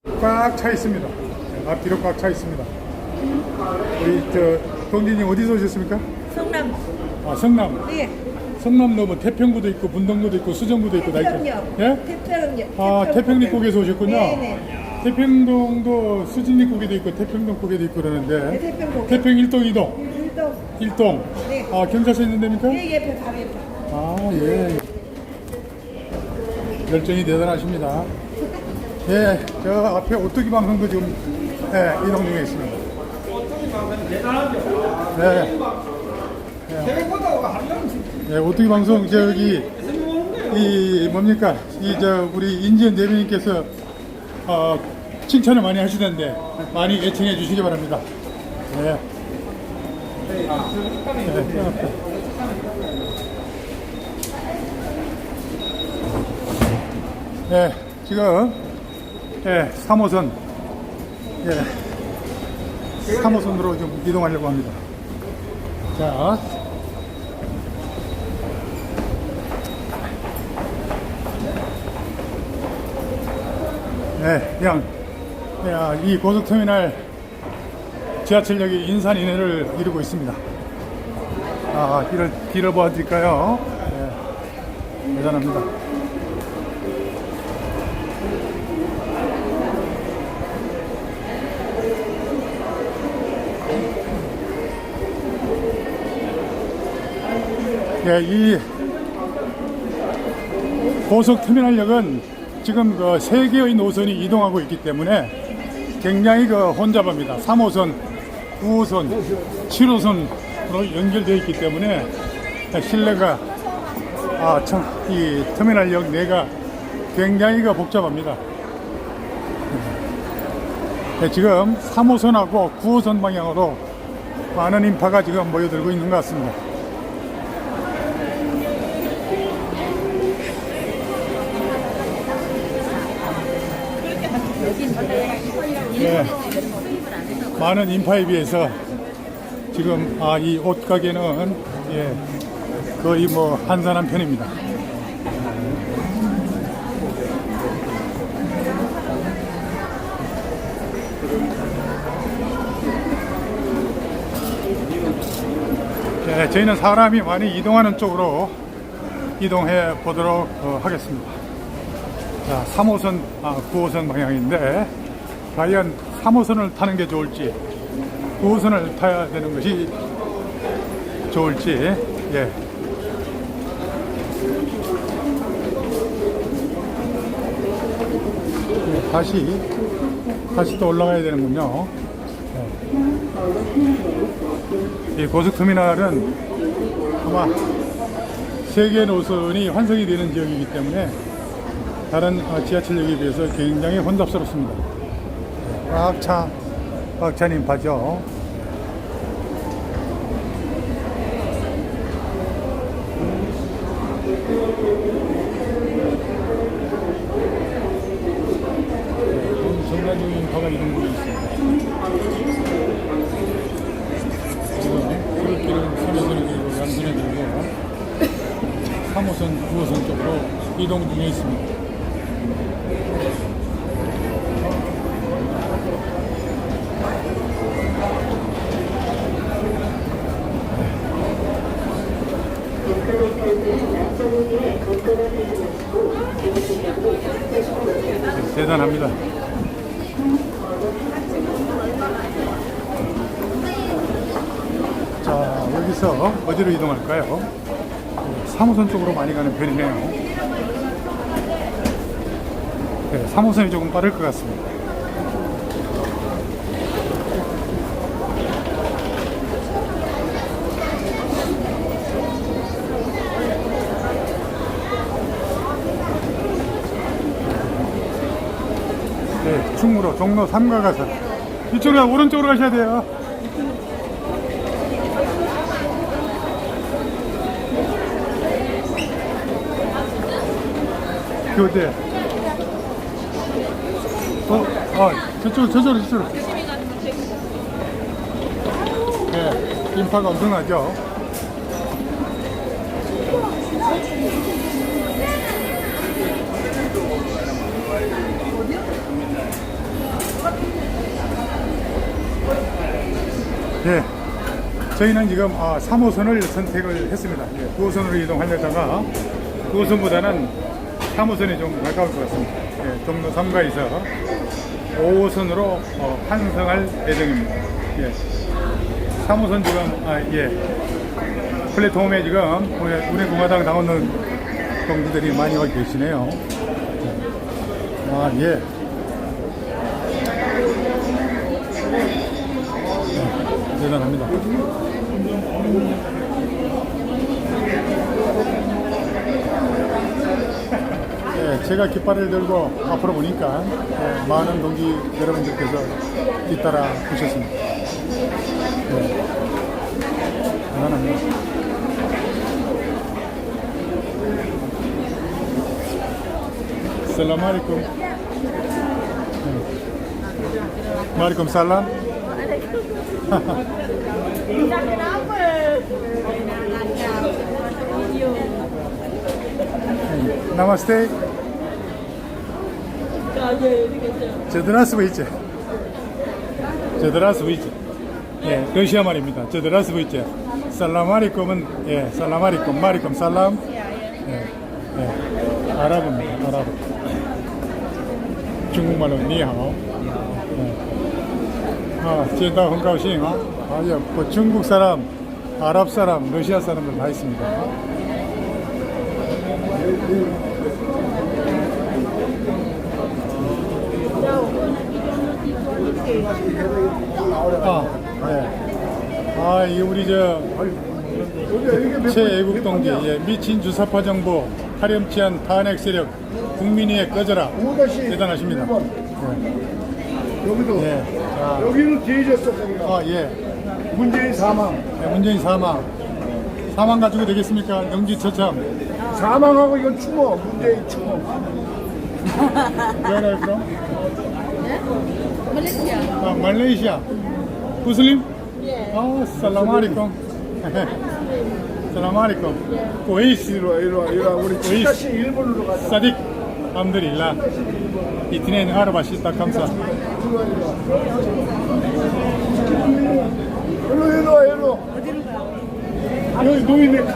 꽉 차 있습니다. 앞뒤로 꽉 차 있습니다. 우리 동진님 어디서 오셨습니까? 성남. 아, 성남. 네. 성남도 뭐 태평구도 있고 분당구도 있고 수정구도 있고 다 있고. 태평역. 예? 태평역. 아, 태평리국에서 오셨군요. 네네. 태평동도 수진리국에도 있고 태평동국에도 있고 그러는데. 네, 태평동. 태평 1동, 2동. 일동. 1동. 네. 아, 경찰서 있는 데입니까? 예, 옆에 바로 옆에. 아, 예. 열정이 대단하십니다. 예, 저 앞에 오뚜기 방송도 지금 이동 중에 있습니다. 네. 네, 오뚜기 방송 저기 이 뭡니까 우리 인지현 대변인께서 칭찬을 많이 하시던데 많이 애청해 주시기 바랍니다. 네. 네, 지금 3호선 3호선으로 좀 이동하려고 합니다. 자, 네, 그냥 이 고속터미널 지하철역이 인산 인해를 이루고 있습니다. 아, 길을 보여드릴까요? 네, 대단합니다. 예, 이 고속터미널역은 지금 3개의 노선이 이동하고 있기 때문에 굉장히 혼잡합니다. 3호선, 9호선, 7호선으로 연결되어 있기 때문에 실내가 이 터미널역 내가 굉장히 복잡합니다. 네, 지금 3호선하고 9호선 방향으로 많은 인파가 지금 모여들고 있는 것 같습니다. 네, 많은 인파에 비해서 지금 이 옷가게는 거의 한산한 편입니다. 네, 저희는 사람이 많이 이동하는 쪽으로 이동해 보도록 하겠습니다. 자, 3호선, 9호선 방향인데 과연 3호선을 타는 게 좋을지 9호선을 타야 되는 것이 좋을지. 예. 다시 또 올라가야 되는군요. 예. 이 고속터미널은 아마 3개 노선이 환승이 되는 지역이기 때문에 다른 지하철역에 비해서 굉장히 혼잡스럽습니다. 꽉 찬 인파죠. 전반적인 인파가 이동 중에 있습니다. 지금 그룹길은 3호선에 들고 양선에 들고 3호선, 9호선 쪽으로 이동 중에 있습니다. 대단합니다. 자, 여기서 어디로 이동할까요? 3호선 쪽으로 많이 가는 편이네요. 네, 3호선이 조금 빠를 것 같습니다. 네, 충무로 종로 3가가선 이쪽으로 오른쪽으로 가셔야 돼요. 교대. 저쪽으로. 네, 인파가 엄청나죠. 예, 저희는 지금 3호선을 선택을 했습니다. 예, 9호선으로 이동하려다가 9호선보다는 3호선이 좀 가까울 것 같습니다. 예, 종로 3가에서 5호선으로 환승할 예정입니다. 예, 3호선 지금 플랫폼에 지금 우리 공화당 당원들 동지들이 많이 와 계시네요. 예. 대단합니다. 예, 제가 깃발을 들고 앞으로 보니까 많은 동지 여러분들께서 뒤따라 오셨습니다. 대단합니다. Assalamualaikum. Waalaikumsalam. Namaste. Здравствуйте. Здравствуйте. 예, 러시아 말입니다. Здравствуйте. 살라마리쿰은 예, 살라마리쿰, 마리쿰 살람. 예, 예, 아랍입니다. 아랍. 중국말로 니하오. 제다 흥가오싱. 뭐 중국 사람, 아랍 사람, 러시아 사람들 다 있습니다. 이 우리 최애국 동지, 미친 주사파 정부, 파렴치한 탄핵 세력, 국민위에 꺼져라. 대단하십니다. 여기도 여기는 뒤졌어. 예. 문재인 사망. 네, 문재인 사망. 사망 가지고 되겠습니까? 영지 처참. 사망하고 이건 추모. 문재인 추모. Where are you from? Malaysia. Malaysia. Muslim? Yeah. Assalamualaikum. Assalamualaikum. Kuwait. 이리 와. 우리 다시 일본으로 가자. Sadik. Alhamdulillah. Itnen arbashita kamsa. 일로 와. 여기 노인네 카.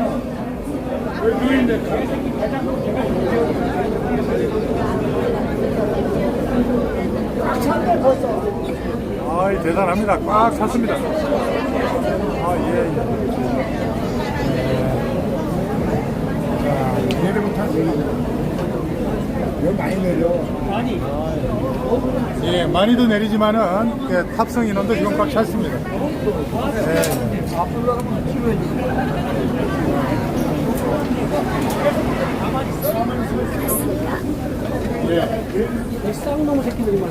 여기 노인네 카. 꽉 찼네 벌써. 대단합니다. 꽉 찼습니다. 예. 자, 내려부터 여기 많이 내려. 예, 많이도 내리지만은 탑승 인원도 지금 꽉 찼습니다.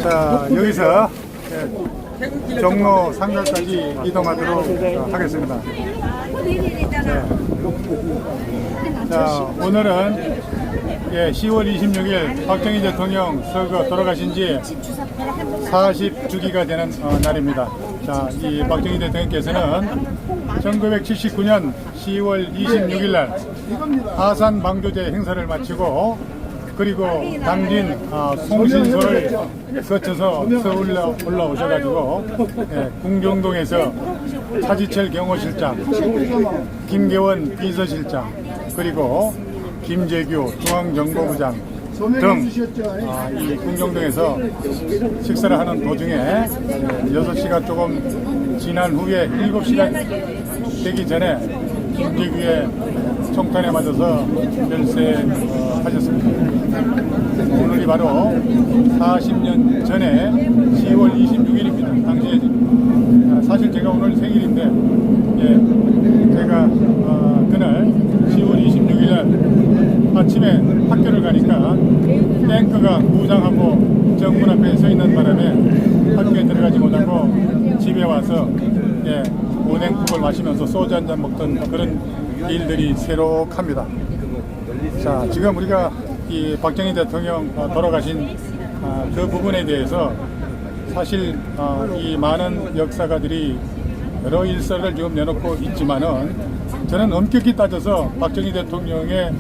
자, 여기서 종로 상가까지 이동하도록 하겠습니다. 자, 오늘은 10월 26일 박정희 대통령 서거 돌아가신 지 40주기가 되는 날입니다. 자, 이 박정희 대통령께서는 1979년 10월 26일 날 하산 방조제 행사를 마치고 그리고 당진 송신소를 거쳐서 서울로 올라오셔가지고 궁정동에서 차지철 경호실장, 김계원 비서실장, 그리고 김재규 중앙정보부장 등 이 궁정동에서 식사를 하는 도중에 6시가 조금 지난 후에 7시가 되기 전에 김재규의 총탄에 맞아서 별세하셨습니다. 오늘이 바로 40년 전에 10월 26일입니다. 당시에 사실 제가 오늘 생일인데 제가 그날 10월 26일 날 아침에 학교를 가니까 탱크가 무장하고 정문 앞에 서 있는 바람에 학교에 들어가지 못하고 집에 와서 오뎅국을 마시면서 소주 한잔 먹던 그런 일들이 새록합니다. 자, 지금 우리가 이 박정희 대통령 돌아가신 그 부분에 대해서 사실 이 많은 역사가들이 여러 일설을 지금 내놓고 있지만은 저는 엄격히 따져서 박정희 대통령의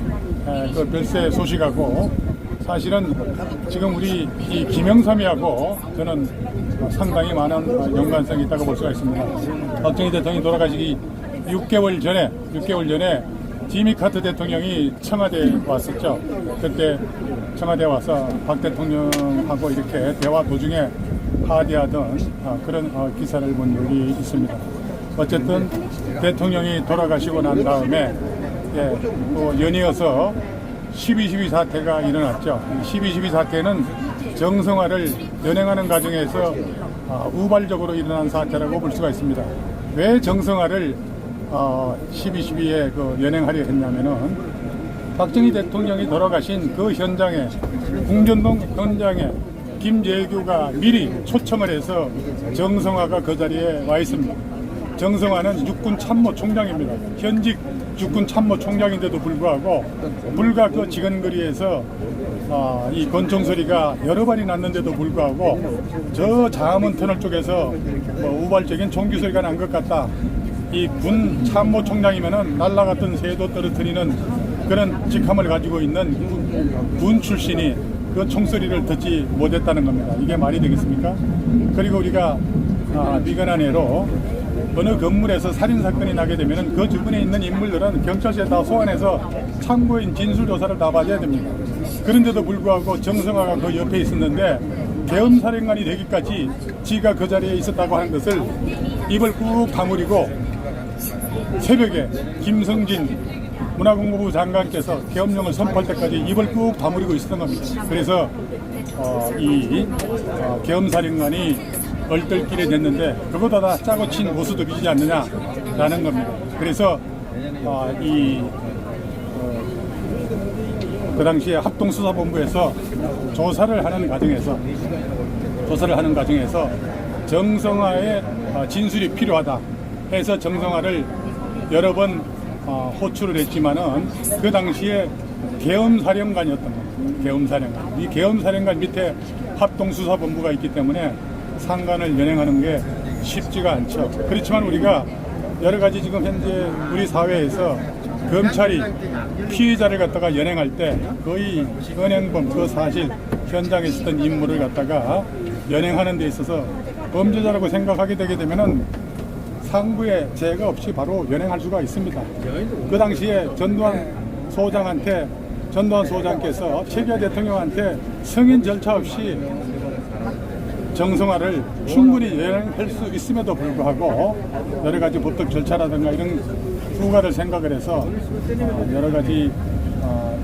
그 별세 소식하고 사실은 지금 우리 이 김영삼이하고 저는 상당히 많은 연관성이 있다고 볼 수가 있습니다. 박정희 대통령이 돌아가시기 6개월 전에 지미 카터 대통령이 청와대에 왔었죠. 그때 청와대에 와서 박 대통령하고 이렇게 대화 도중에 하대하던 그런 기사를 본 적이 있습니다. 어쨌든 대통령이 돌아가시고 난 다음에 또 연이어서 12.12 사태가 일어났죠. 12.12 사태는 정성화를 연행하는 과정에서 우발적으로 일어난 사태라고 볼 수가 있습니다. 왜 정성화를 12.12에 연행하려 했냐면은 박정희 대통령이 돌아가신 그 현장에 궁전동 현장에 김재규가 미리 초청을 해서 정성화가 그 자리에 와 있습니다. 정성화는 육군 참모총장입니다. 현직 육군 참모총장인데도 불구하고 불과 그 지근거리에서 이 권총 소리가 여러 발이 났는데도 불구하고 저 자암원 터널 쪽에서 우발적인 총기 소리가 난 것 같다. 이 군 참모총장이면은 날아갔던 새도 떨어뜨리는 그런 직함을 가지고 있는 군 출신이 그 총소리를 듣지 못했다는 겁니다. 이게 말이 되겠습니까? 그리고 우리가 미건한 예로 어느 건물에서 살인사건이 나게 되면 그 주변에 있는 인물들은 경찰서에 다 소환해서 참고인 진술조사를 다 받아야 됩니다. 그런데도 불구하고 정성화가 그 옆에 있었는데 계엄사령관이 되기까지 지가 그 자리에 있었다고 하는 것을 입을 꾹 다물이고 새벽에 김성진 문화공보부 장관께서 계엄령을 선포할 때까지 입을 꾹 다물이고 있었던 겁니다. 그래서 계엄사령관이 얼떨결에 됐는데 그보다 다 짜고 친 고수들이지 않느냐라는 겁니다. 그래서 그 당시에 합동수사본부에서 조사를 하는 과정에서 정성화의 진술이 필요하다 해서 정성화를 여러 번 호출을 했지만은 그 당시에 계엄사령관이었던 겁니다. 계엄사령관. 이 계엄사령관 밑에 합동수사본부가 있기 때문에 상관을 연행하는 게 쉽지가 않죠. 그렇지만 우리가 여러 가지 지금 현재 우리 사회에서 검찰이 피의자를 갖다가 연행할 때 거의 은행범 그 사실 현장에 있었던 인물을 갖다가 연행하는 데 있어서 범죄자라고 생각하게 되게 되면은 상부에 죄가 없이 바로 연행할 수가 있습니다. 그 당시에 전두환 소장께서 최규하 대통령한테 승인 절차 없이 정성화를 충분히 연행할 수 있음에도 불구하고 여러 가지 법적 절차라든가 이런 후가를 생각을 해서 여러 가지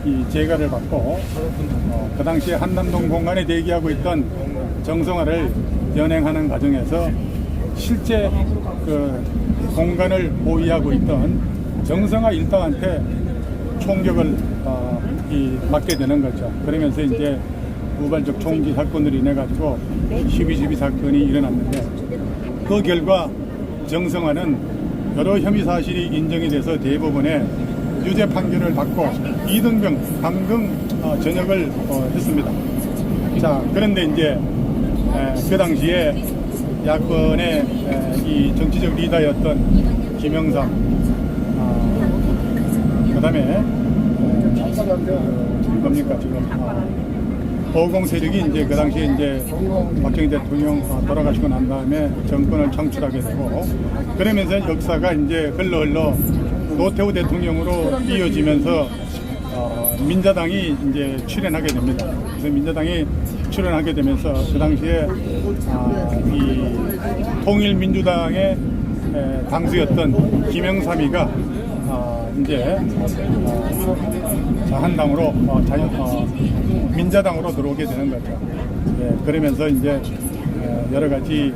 이 재가를 받고 그 당시에 한남동 공간에 대기하고 있던 정성화를 연행하는 과정에서 실제 그 공간을 보위하고 있던 정성화 일당한테 총격을 맞게 되는 거죠. 그러면서 이제 우발적 총기 사건으로 인해 가지고 12.12 사건이 일어났는데 그 결과 정성화는 여러 혐의 사실이 인정이 돼서 대법원에 유죄 판결을 받고 이등병 강등 전역을 했습니다. 자, 그런데 이제 그 당시에 야권의 이 정치적 리더였던 김영삼, 그다음에 뭡니까 지금 보공 세력이 이제 그 당시에 이제 박정희 대통령 돌아가시고 난 다음에 정권을 창출하게 되고 그러면서 역사가 이제 흘러 노태우 대통령으로 이어지면서 민자당이 이제 출연하게 됩니다. 그래서 민자당이 출연하게 되면서 그 당시에 이 통일민주당의 당수였던 김영삼이가 이제 자한당으로 민자당으로 들어오게 되는 거죠. 예, 그러면서 이제 여러 가지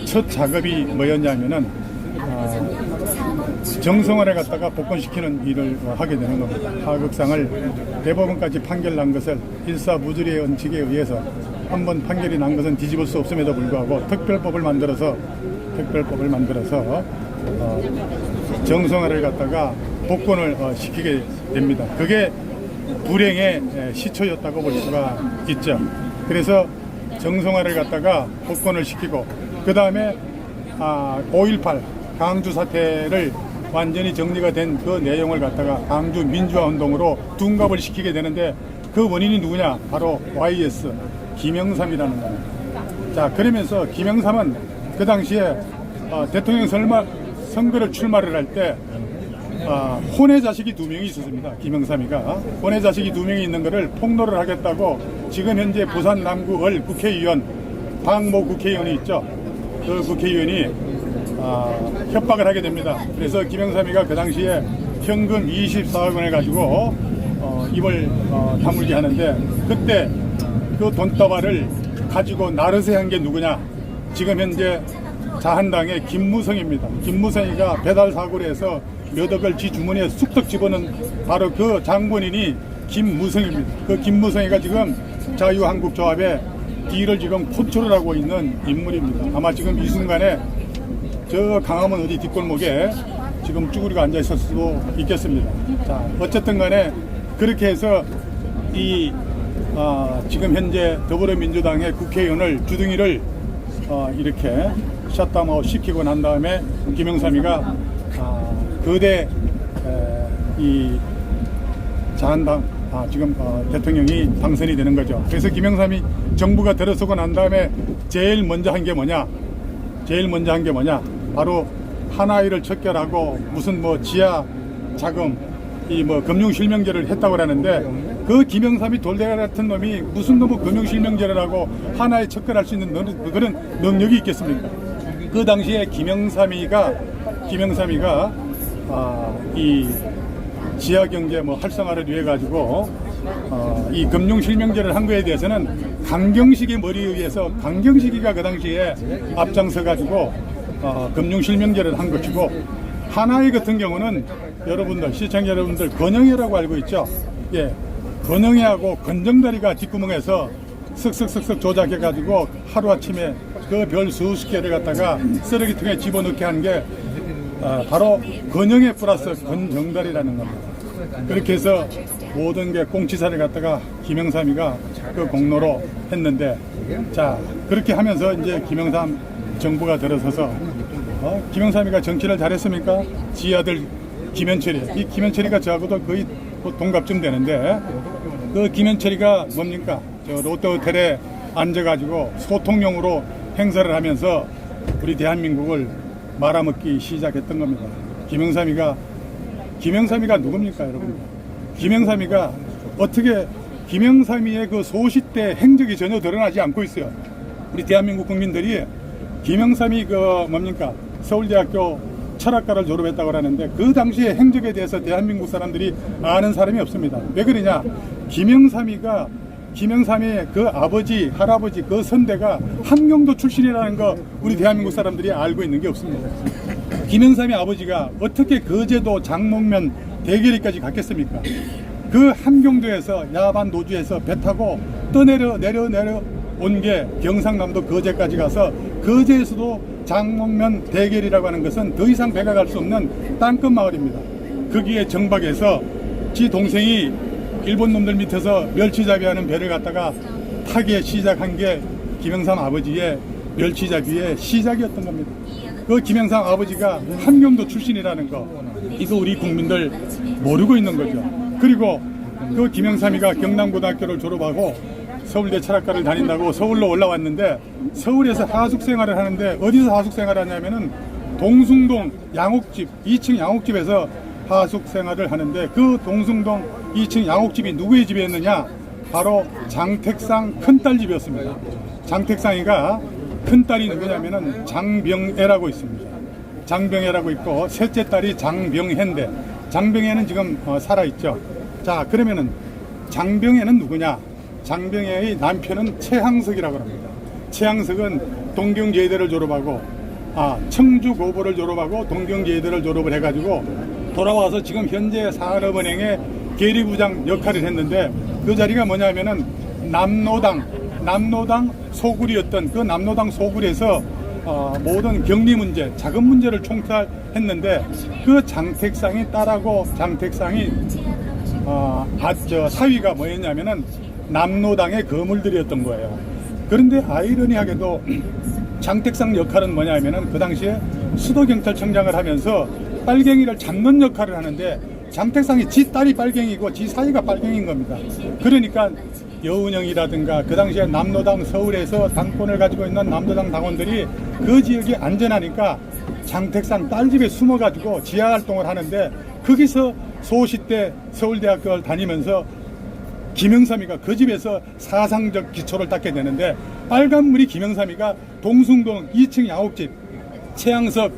첫 작업이 뭐였냐면은 정성화를 갖다가 복권시키는 일을 하게 되는 겁니다. 하극상을 대법원까지 판결 난 것을 일사무주리의 원칙에 의해서 한번 판결이 난 것은 뒤집을 수 없음에도 불구하고 특별법을 만들어서 정성화를 갖다가 복권을 시키게 됩니다. 그게 불행의 시초였다고 볼 수가 있죠. 그래서 정성화를 갖다가 복권을 시키고 그 다음에 5.18 광주 사태를 완전히 정리가 된 그 내용을 갖다가 광주 민주화 운동으로 둔갑을 시키게 되는데 그 원인이 누구냐? 바로 YS 김영삼이라는 거예요. 자, 그러면서 김영삼은 그 당시에 대통령 선거를 출마를 할 때 혼의 자식이 2명이 있었습니다. 김영삼이가 혼의 자식이 2명이 있는 것을 폭로를 하겠다고 지금 현재 부산 남구을 국회의원 박모 국회의원이 있죠. 그 국회의원이 협박을 하게 됩니다. 그래서 김영삼이가 그 당시에 현금 24억 원을 가지고 입을 다물게 하는데, 그때 그 돈다발을 가지고 나르세 한 게 누구냐? 지금 현재 자한당의 김무성입니다. 김무성이가 배달 사고를 해서 몇 억을 지 주머니에 쑥떡 집어넣은 바로 그 장본인이 김무성입니다. 그 김무성이가 지금 자유한국조합의 뒤를 지금 컨트롤 하고 있는 인물입니다. 아마 지금 이 순간에 저 강화문 어디 뒷골목에 지금 쭈구리가 앉아 있을 수도 있겠습니다. 자, 어쨌든 간에 그렇게 해서 지금 현재 더불어민주당의 국회의원을 주둥이를 이렇게 셧다운아웃 시키고 난 다음에 김영삼이가 거대 이 자한당 지금 대통령이 당선이 되는 거죠. 그래서 김영삼이 정부가 들어서고 난 다음에 제일 먼저 한 게 뭐냐? 바로 하나이를 척결하고 무슨 뭐 지하 자금 금융 실명제를 했다고 하는데, 그 김영삼이 돌대가 같은 놈이 무슨 놈의 금융 실명제를 하고 하나에 척결할 수 있는 그런 능력이 있겠습니까? 그 당시에 김영삼이가 이 지하 경제 활성화를 위해 가지고 이 금융 실명제를 한 거에 대해서는 강경식의 머리에 의해서 강경식이가 그 당시에 앞장서 가지고 금융 실명제를 한 것이고, 하나의 같은 경우는 여러분들 시청자 여러분들 건영회라고 알고 있죠. 예, 건영회하고 건정다리가 뒷구멍에서 쓱쓱쓱쓱 조작해 가지고 하루아침에 그 별 수십 개를 갖다가 쓰레기통에 집어넣게 하는 게 바로 건영회 플러스 건정다리라는 겁니다. 그렇게 해서 모든 게 꽁치살을 갖다가 김영삼이가 그 공로로 했는데, 자, 그렇게 하면서 이제 김영삼 정부가 들어서서 김영삼이가 정치를 잘했습니까? 지 아들 김현철이, 이 김현철이가 저하고도 거의 동갑쯤 되는데, 그 김현철이가 뭡니까? 저 롯데호텔에 앉아가지고 소통용으로 행사를 하면서 우리 대한민국을 말아먹기 시작했던 겁니다. 김영삼이가 누굽니까, 여러분? 김영삼이가 김영삼이의 그 소싯대 행적이 전혀 드러나지 않고 있어요. 우리 대한민국 국민들이 김영삼이 서울대학교 철학과를 졸업했다고 하는데, 그 당시의 행적에 대해서 대한민국 사람들이 아는 사람이 없습니다. 왜 그러냐? 김영삼의 그 아버지, 할아버지, 그 선대가 함경도 출신이라는 거 우리 대한민국 사람들이 알고 있는 게 없습니다. 김영삼의 아버지가 어떻게 거제도 장목면 대계리까지 갔겠습니까? 그 함경도에서 야반 노주에서 배 타고 내려온 게 경상남도 거제까지 가서, 거제에서도 장목면 대계리라고 하는 것은 더 이상 배가 갈 수 없는 땅끝 마을입니다. 거기에 정박해서 지 동생이 일본 놈들 밑에서 멸치잡이하는 배를 갖다가 타기 시작한 게 김영삼 아버지의 멸치잡이의 시작이었던 겁니다. 그 김영삼 아버지가 함경도 출신이라는 거, 이거 우리 국민들 모르고 있는 거죠. 그리고 그 김영삼이가 경남고등학교를 졸업하고 서울대 철학과를 다닌다고 서울로 올라왔는데, 서울에서 하숙 생활을 하는데, 어디서 하숙 생활을 하냐면은 동숭동 양옥집 2층 양옥집에서 하숙 생활을 하는데, 그 동숭동 2층 양옥집이 누구의 집이었느냐? 바로 장택상 큰딸 집이었습니다. 장택상이가 큰딸이 누구냐면은 장병애라고 있습니다. 장병애라고 있고, 셋째 딸이 장병혜인데, 장병혜는 지금 살아있죠. 자, 그러면은 장병혜는 누구냐? 장병혜의 남편은 최항석이라고 합니다. 최항석은 동경제대를 졸업하고 청주고보를 졸업하고 동경제대를 졸업을 해가지고 돌아와서 지금 현재 산업은행의 계리부장 역할을 했는데, 그 자리가 뭐냐면은 남노당 소굴이었던 그 남노당 소굴에서 모든 경리 문제, 자금 문제를 총괄했는데, 그 장택상이 딸하고 장택상이 사위가 뭐였냐면은 남노당의 거물들이었던 거예요. 그런데 아이러니하게도 장택상 역할은 뭐냐면은 그 당시에 수도경찰청장을 하면서 빨갱이를 잡는 역할을 하는데, 장택상이 지 딸이 빨갱이고 지 사이가 빨갱인 겁니다. 그러니까 여운형이라든가 그 당시에 남로당 서울에서 당권을 가지고 있는 남로당 당원들이 그 지역이 안전하니까 장택상 딸집에 숨어가지고 지하활동을 하는데 거기서 소시 때 서울대학교를 다니면서 김영삼이가 그 집에서 사상적 기초를 닦게 되는데 빨간물이 김영삼이가 동숭동 2층 양옥집 최양석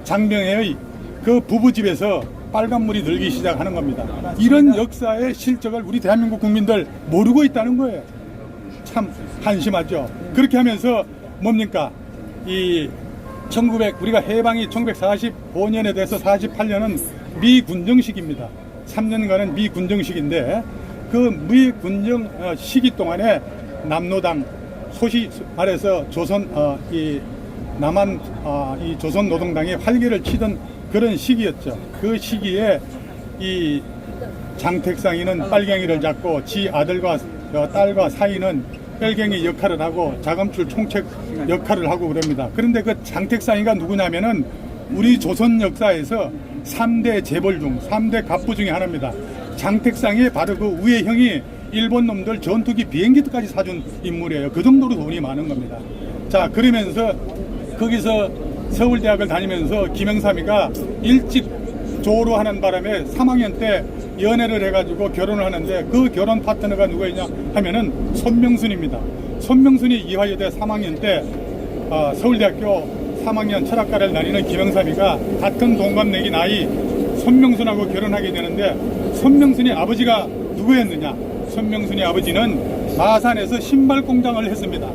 장병회의 그 부부집에서 빨간물이 늘기 시작하는 겁니다. 이런 역사의 실적을 우리 대한민국 국민들 모르고 있다는 거예요. 참 한심하죠. 그렇게 하면서 뭡니까? 우리가 해방이 1945년에 돼서 48년은 미군정식입니다. 3년간은 미군정식인데 그 미군정 시기 동안에 남로당 소시 말해서 이 조선 노동당이 활기를 치던 그런 시기였죠. 그 시기에 이 장택상이는 빨갱이를 잡고 지 아들과 딸과 사이는 빨갱이 역할을 하고 자금줄 총책 역할을 하고 그럽니다. 그런데 그 장택상이가 누구냐면은 우리 조선 역사에서 3대 재벌 중 3대 갑부 중에 하나입니다. 장택상이 바로 그 위의 형이 일본 놈들 전투기 비행기까지 사준 인물이에요. 그 정도로 돈이 많은 겁니다. 자, 그러면서 거기서 서울대학을 다니면서 김영삼이가 일찍 졸업하는 바람에 3학년 때 연애를 해가지고 결혼을 하는데 그 결혼 파트너가 누구였냐 하면은 손명순입니다. 손명순이 이화여대 3학년 때 서울대학교 3학년 철학과를 다니는 김영삼이가 같은 동갑내기 나이 손명순하고 결혼하게 되는데 손명순이 아버지가 누구였느냐? 손명순이 아버지는 마산에서 신발 공장을 했습니다.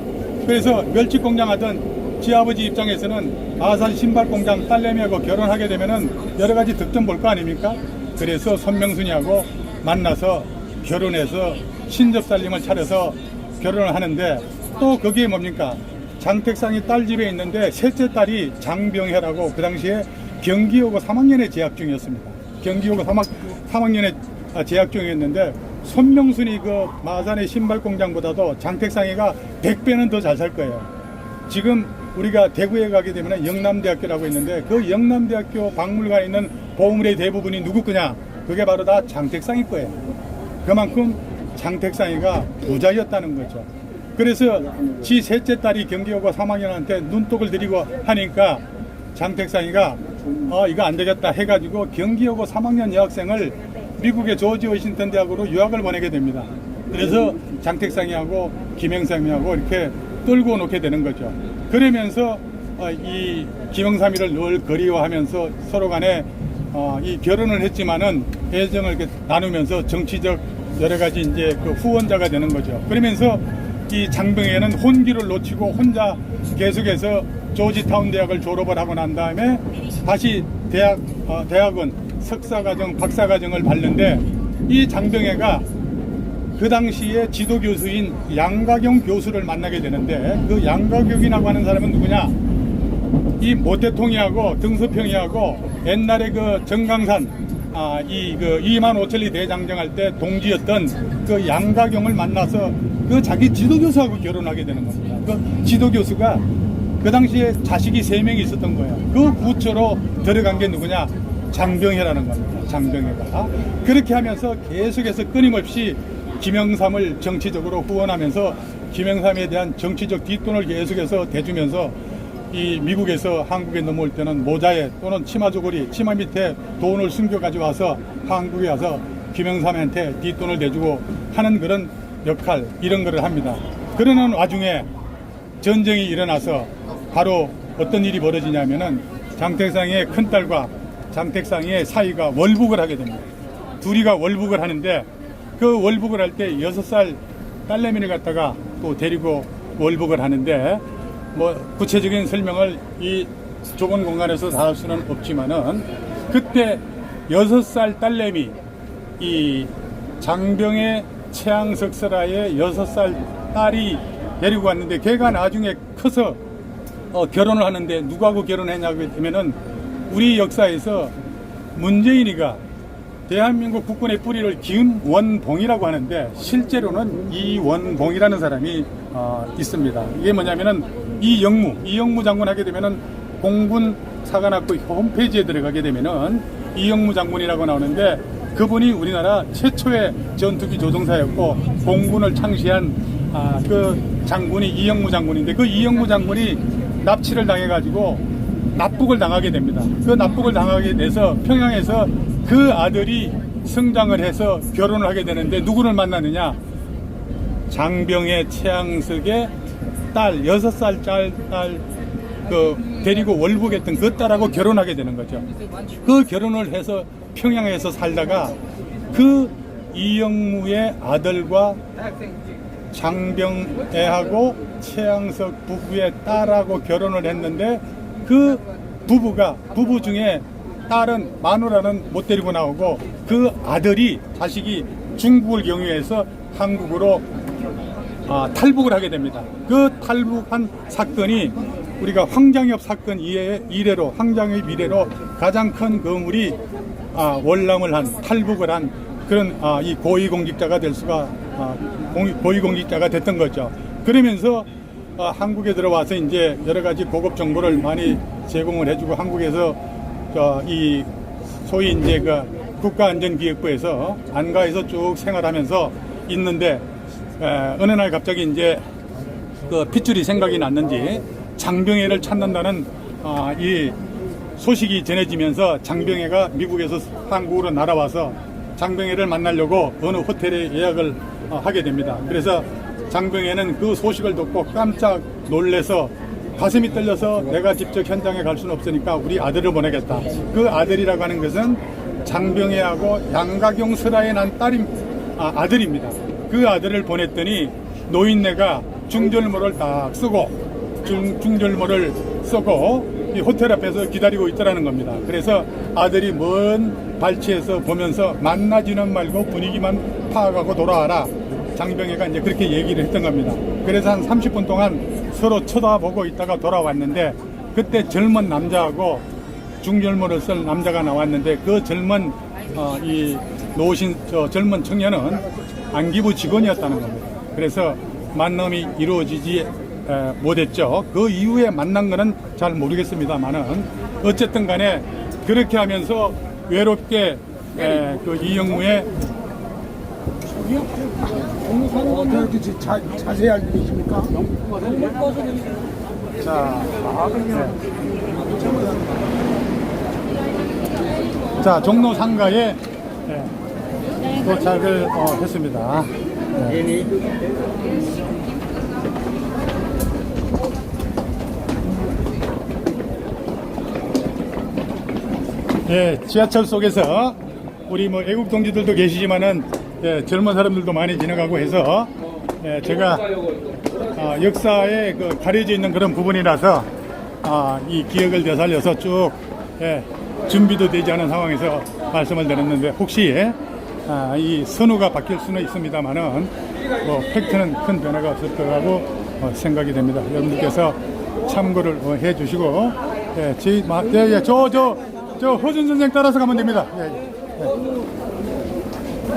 그래서 멸치 공장 하던 지 아버지 입장에서는 마산 신발 공장 딸내미하고 결혼하게 되면은 여러 가지 득점 볼 거 아닙니까? 그래서 손명순이하고 만나서 결혼해서 신접살림을 차려서 결혼을 하는데 또 거기에 뭡니까? 장택상이 딸 집에 있는데 셋째 딸이 장병혜라고 그 당시에 경기여고 3학년에 재학 중이었습니다. 경기여고 3학년에 재학 중이었는데 손명순이 그 마산의 신발 공장보다도 장택상이가 100배는 더 잘 살 거예요. 지금 우리가 대구에 가게 되면 영남대학교라고 있는데 그 영남대학교 박물관에 있는 보물의 대부분이 누구 거냐? 그게 바로 다 장택상이 거예요. 그만큼 장택상이가 부자였다는 거죠. 그래서 지 셋째 딸이 경기여고 3학년한테 눈독을 들이고 하니까 장택상이가 이거 안 되겠다 해가지고 경기여고 3학년 여학생을 미국의 조지 워싱턴 대학으로 유학을 보내게 됩니다. 그래서 장택상이하고 김영삼이하고 이렇게 떨고 놓게 되는 거죠. 그러면서 이 김영삼이를 늘 그리워하면서 서로 간에 이 결혼을 했지만은 애정을 이렇게 나누면서 정치적 여러 가지 이제 그 후원자가 되는 거죠. 그러면서 이 장병혜는 혼기를 놓치고 혼자 계속해서 조지타운 대학을 졸업을 하고 난 다음에 다시 대학원 석사과정, 박사과정을 받는데 이 장병혜가 그 당시에 지도교수인 양가경 교수를 만나게 되는데 그 양가경이라고 하는 사람은 누구냐? 이 모태통이하고 등서평이하고 옛날에 그 정강산 그 25,000리 대장정할 때 동지였던 그 양가경을 만나서 그 자기 지도교수하고 결혼하게 되는 겁니다. 그 지도교수가 그 당시에 자식이 3명이 있었던 거예요. 그 부처로 들어간 게 누구냐? 장병혜라는 겁니다. 장병혜가. 그렇게 하면서 계속해서 끊임없이 김영삼을 정치적으로 후원하면서 김영삼에 대한 정치적 뒷돈을 계속해서 대주면서 이 미국에서 한국에 넘어올 때는 모자에 또는 치마저고리, 치마 밑에 돈을 숨겨 가져와서 한국에 와서 김영삼한테 뒷돈을 대주고 하는 그런 역할, 이런 거를 합니다. 그러는 와중에 전쟁이 일어나서 바로 어떤 일이 벌어지냐면은 장택상의 큰딸과 장택상의 사이가 월북을 하게 됩니다. 둘이가 월북을 하는데 그 월북을 할 때 6살 딸내미를 갖다가 또 데리고 월북을 하는데 뭐 구체적인 설명을 이 좁은 공간에서 다 할 수는 없지만은 그때 6살 딸내미 이 장병의 최양석설아의 6살 딸이 데리고 왔는데 걔가 나중에 커서 결혼을 하는데 누구하고 결혼했냐고 하면은 우리 역사에서 문재인이가 대한민국 국군의 뿌리를 김원봉이라고 하는데 실제로는 이원봉이라는 사람이 있습니다. 이게 뭐냐면은 이영무 장군 하게 되면은 공군 사관학교 홈페이지에 들어가게 되면은 이영무 장군이라고 나오는데 그분이 우리나라 최초의 전투기 조종사였고 공군을 창시한 그 장군이 이영무 장군인데, 그 이영무 장군이 납치를 당해가지고 납북을 당하게 됩니다. 그 납북을 당하게 돼서 평양에서 그 아들이 성장을 해서 결혼을 하게 되는데 누구를 만나느냐? 장병의 최양석의 딸, 6살 딸, 데리고 월북했던 그 딸하고 결혼하게 되는 거죠. 그 결혼을 해서 평양에서 살다가 그 이영무의 아들과 장병애하고 최양석 부부의 딸하고 결혼을 했는데, 그 부부 중에 딸은 마누라는 못 데리고 나오고 그 아들이, 자식이 중국을 경유해서 한국으로 탈북을 하게 됩니다. 그 탈북한 사건이 우리가 황장엽 사건 이래로, 황장엽 이래로 가장 큰 거물이 월남을 한, 탈북을 한 그런 이 고위공직자가 될 수가, 고위공직자가 됐던 거죠. 그러면서 한국에 들어와서 이제 여러 가지 고급 정보를 많이 제공을 해주고, 한국에서 이 소위 이제 그 국가안전기획부에서 안가에서 쭉 생활하면서 있는데, 어느 날 갑자기 이제 그 핏줄이 생각이 났는지 장병애를 찾는다는 이 소식이 전해지면서 장병애가 미국에서 한국으로 날아와서 장병애를 만나려고 어느 호텔에 예약을 하게 됩니다. 그래서 장병애는 그 소식을 듣고 깜짝 놀래서 가슴이 떨려서 내가 직접 현장에 갈 수는 없으니까 우리 아들을 보내겠다. 그 아들이라고 하는 것은 장병애하고 양가경 설화에 난 아들입니다. 그 아들을 보냈더니 노인네가 중절모를 딱 쓰고 중절모를 쓰고 이 호텔 앞에서 기다리고 있더라는 겁니다. 그래서 아들이 먼 발치에서 보면서 만나지는 말고 분위기만 파악하고 돌아와라. 장병애가 이제 그렇게 얘기를 했던 겁니다. 그래서 한 30분 동안 서로 쳐다보고 있다가 돌아왔는데, 그때 젊은 남자하고 중절모를 쓸 남자가 나왔는데, 그 젊은 이 노신 젊은 청년은 안기부 직원이었다는 겁니다. 그래서 만남이 이루어지지 못했죠. 그 이후에 만난 거는 잘 모르겠습니다만은 어쨌든 간에 그렇게 하면서 외롭게 그 이영무의 어떻게 자세히 알고 계십니까? 자, 종로 상가에 도착을 했습니다. 지하철 속에서 우리 뭐 애국 동지들도 계시지만은 젊은 사람들도 많이 지나가고 해서 제가 역사에 그 가려져 있는 그런 부분이라서 이 기억을 되살려서 쭉 준비도 되지 않은 상황에서 말씀을 드렸는데, 혹시 이 선우가 바뀔 수는 있습니다만은 뭐 팩트는 큰 변화가 없을 거라고 생각이 됩니다. 여러분들께서 참고를 해 주시고, 저 허준 선생 따라서 가면 됩니다.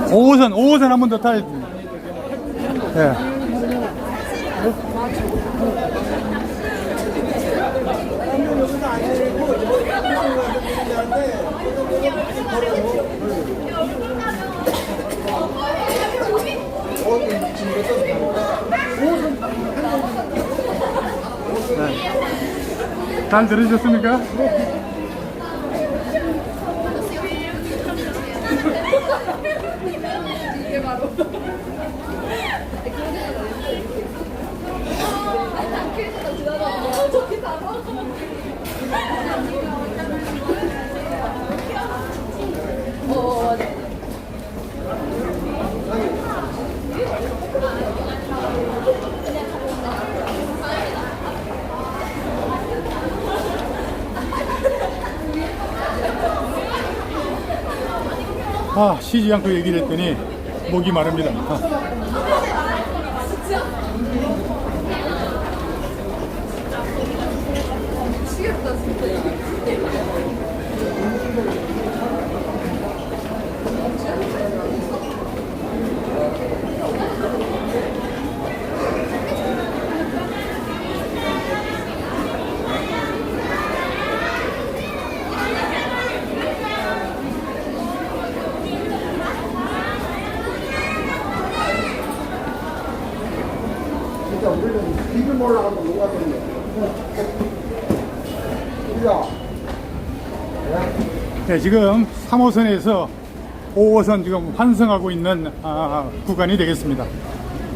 5호선 한 번 더 타야 됩니다. 잘 들으셨습니까? 이게 바로 저기 다 쉬지 않고 얘기를 했더니 목이 마릅니다. 미치겠다 진짜. 네, 지금 3호선에서 5호선 지금 환승하고 있는 구간이 되겠습니다.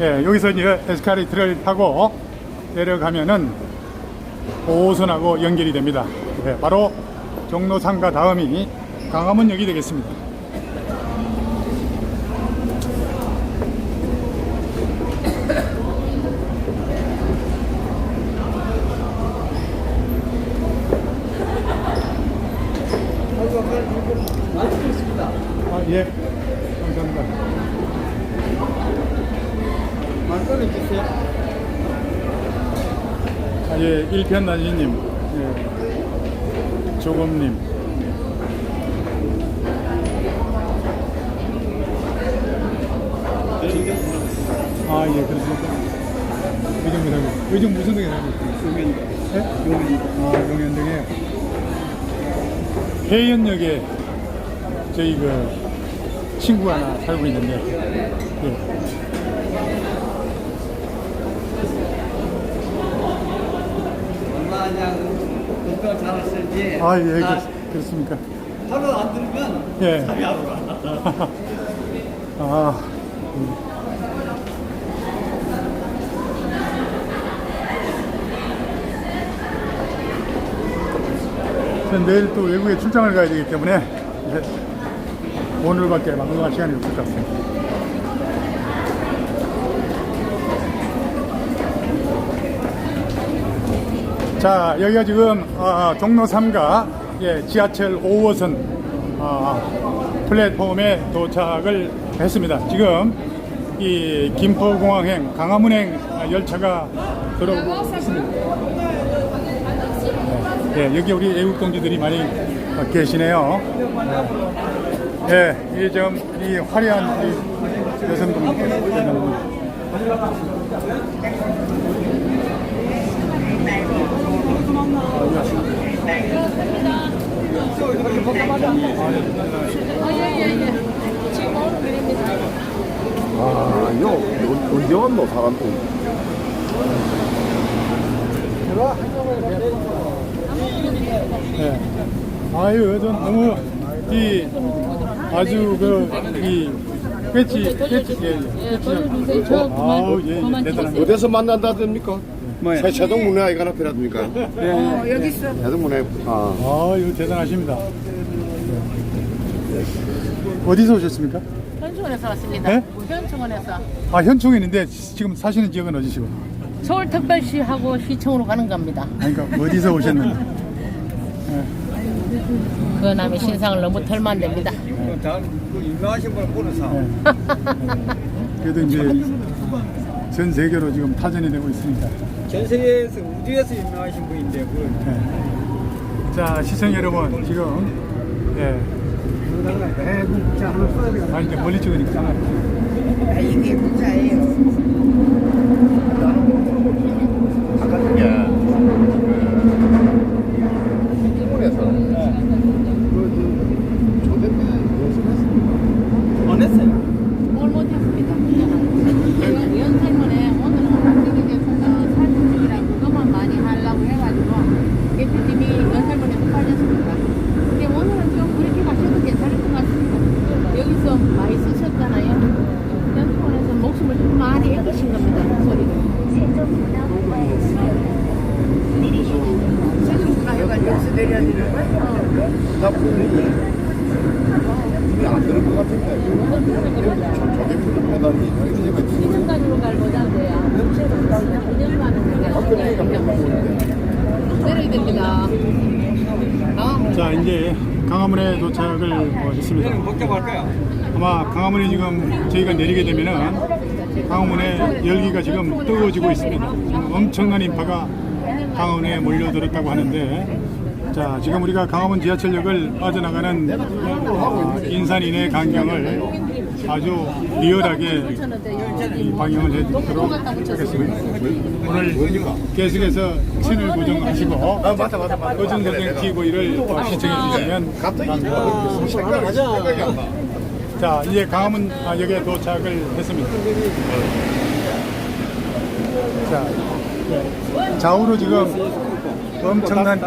예, 여기서 이제 에스카레이터를 타고 내려가면은 5호선하고 연결이 됩니다. 예, 바로 종로 3가 다음이 강화문역이 되겠습니다. 예, 감사합니다. 말씀해 주세요. 예, 일편단지님, 예, 조금님. 예, 그렇습니까? 요즘 무슨 등에 살고 있어요? 용현동에. 해연역에 저희 친구가 하나 살고 있는데, 예. 마냥 운동 잘하시는지 예, 그렇습니까? 하루 안 들으면 예. 잠이 안 와. 저는 내일 또 외국에 출장을 가야 되기 때문에 오늘밖에 방송할 시간이 없을 것 같습니다. 자, 여기가 지금 종로 3가 지하철 5호선 플랫폼에 도착을 했습니다. 지금 이 김포공항행 강화문행 열차가 들어오고 있습니다. 네, 여기 우리 외국 동지들이 많이 계시네요. 예, 이 좀 이 화려한 우리 여성분들. 이거 언제 왔노 사람들? 네. 아유, 전 너무 아주 배지 대단합니다. 어디서 만난다듭니까? 세동 문화회관 앞이라듭니까? 여기 있어. 세동 문화회. 이거 대단하십니다. 어디서 오셨습니까? 현충원에서 왔습니다. 네? 현충원에서 현충원인데 지금 사시는 지역은 어디시고? 서울특별시하고 시청으로 가는 겁니다. 그러니까 어디서 오셨는데? 그 남의 신상을 너무 털면 안 됩니다. 유명하신 분을 보는 사. 그래도 이제 전 세계로 지금 타전이 되고 있으니까. 전 세계에서 우주에서 유명하신 분인데 자, 시청 여러분, 지금 이제 멀리 찍으니까 이게 부자예요. 아까 그게 일본에서 안 했어요. 뭘 못했습니다. 연설문에 오늘은 박정희 대통령 사진이랑 그것만 많이 하려고 해가지고 대표님이 연설문에 못 빠졌습니다. 근데 오늘은 좀 그렇게 가셔도 괜찮을 것 같습니다. 여기서 많이 쓰셨잖아요. 현충원에서 목숨을 좀 많이 애쓰신 겁니다. 목소리를. 지금 가요가 여기서 내려야 되는 거야? 안 들을 것 같은데. 저게 무슨 배달이 시간으로 갈 보자고요. 2년 많은 내려야 됩니다. 자, 이제 강화문에 도착을 했습니다. 복잡할 거야. 아마 강화문에 지금 저희가 내리게 되면은 강화문에 열기가 지금 뜨거워지고 있습니다. 지금 엄청난 인파가 강화문에 몰려들었다고 하는데, 자, 지금 우리가 강화문 지하철역을 빠져나가는 인산 이내 강경을 아주 리얼하게 이 방영을 해드리도록 하겠습니다. 오늘 계속해서 채널 고정하시고 고정 TV를 시청해 주시면 감사합니다. 자, 이제 강화문 역에 도착을 했습니다. 자, 좌우로 지금 엄청난